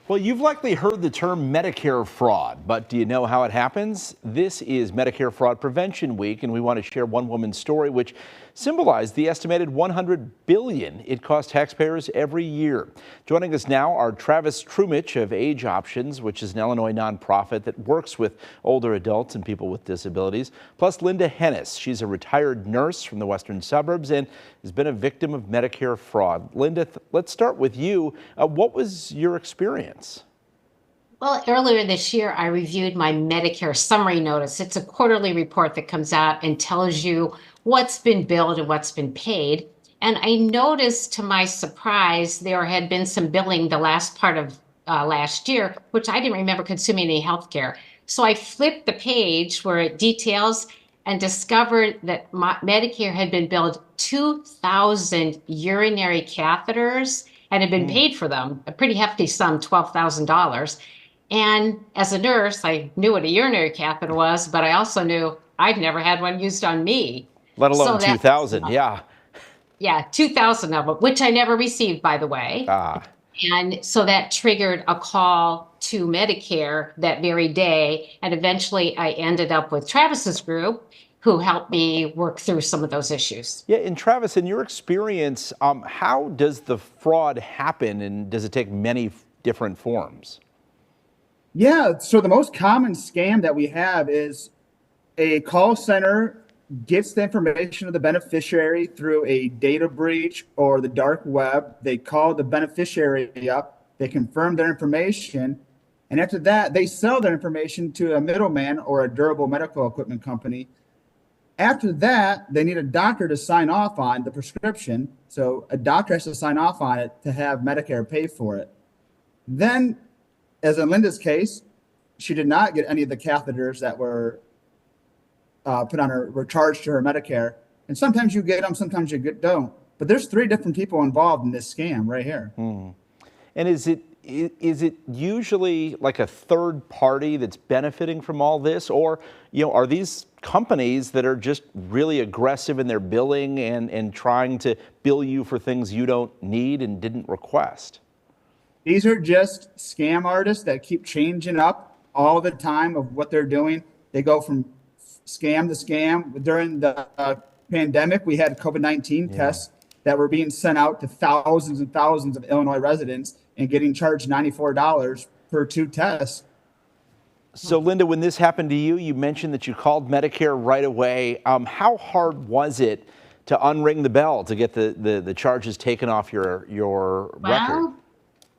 Well, you've likely heard the term Medicare fraud, but do you know how it happens? This is Medicare Fraud Prevention Week, and we want to share one woman's story which symbolized the estimated $100 billion it costs taxpayers every year. Joining us now are Travis Trumich of Age Options, which is an Illinois nonprofit that works with older adults and people with disabilities, plus Linda Hennis. She's a retired nurse from the western suburbs and has been a victim of Medicare fraud. Linda, let's start with you. What was your experience? Well, earlier this year, I reviewed my Medicare summary notice. It's a quarterly report that comes out and tells you what's been billed and what's been paid. And I noticed, to my surprise, there had been some billing the last part of last year, which I didn't remember consuming any health care. So I flipped the page where it details and discovered that my Medicare had been billed 2,000 urinary catheters and had been paid for them, a pretty hefty sum, $12,000. And as a nurse, I knew what a urinary catheter was, but I also knew I'd never had one used on me. Let alone 2,000, yeah. Yeah, 2,000 of them, which I never received, by the way. And so that triggered a call to Medicare that very day. And eventually I ended up with Travis's group, who helped me work through some of those issues. Yeah, and Travis, in your experience, how does the fraud happen, and does it take many different forms? Yeah, so the most common scam that we have is a call center gets the information of the beneficiary through a data breach or the dark web. They call the beneficiary up, they confirm their information, and after that, they sell their information to a middleman or a durable medical equipment company. After that, they need a doctor to sign off on the prescription. So a doctor has to sign off on it to have Medicare pay for it. Then, as in Linda's case, she did not get any of the catheters that were put on her, were charged to her Medicare. And sometimes you get them, sometimes you don't. But there's 3 different people involved in this scam right here. And is it usually like a third party that's benefiting from all this, or are these companies that are just really aggressive in their billing and trying to bill you for things you don't need and didn't request? These are just scam artists that keep changing up all the time of what they're doing. They go from scam to scam. During the pandemic, we had COVID-19 tests that were being sent out to thousands and thousands of Illinois residents and getting charged $94 per 2 tests. So, Linda, when this happened to you, you mentioned that you called Medicare right away. How hard was it to unring the bell to get the charges taken off your record?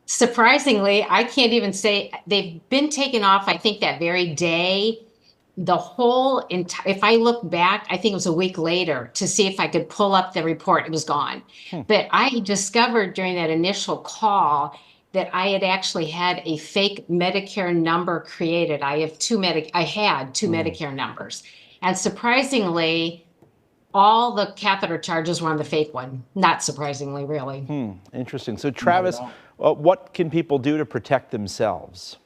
Surprisingly, I can't even say they've been taken off, I think, that very day. The whole if I look back, I think it was a week later to see if I could pull up the report. It was gone. But I discovered during that initial call that I had actually had a fake Medicare number created. I had 2 Medicare numbers. And surprisingly, all the catheter charges were on the fake one. Not surprisingly, really. Interesting. So, Travis, what can people do to protect themselves?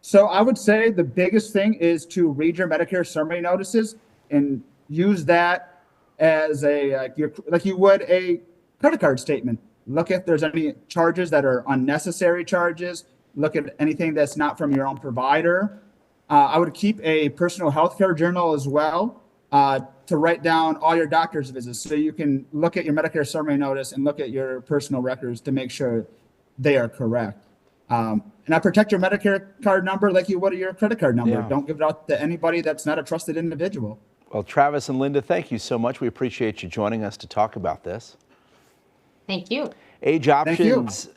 So I would say the biggest thing is to read your Medicare summary notices and use that as like you would a credit card statement. Look if there's any charges that are unnecessary charges. Look at anything that's not from your own provider. I would keep a personal health care journal as well to write down all your doctor's visits, so you can look at your Medicare summary notice and look at your personal records to make sure they are correct. And I protect your Medicare card number like you would your credit card number. Don't give it out to anybody that's not a trusted individual. Well, Travis and Linda, thank you so much. We appreciate you joining us to talk about this. Thank you. Age Options.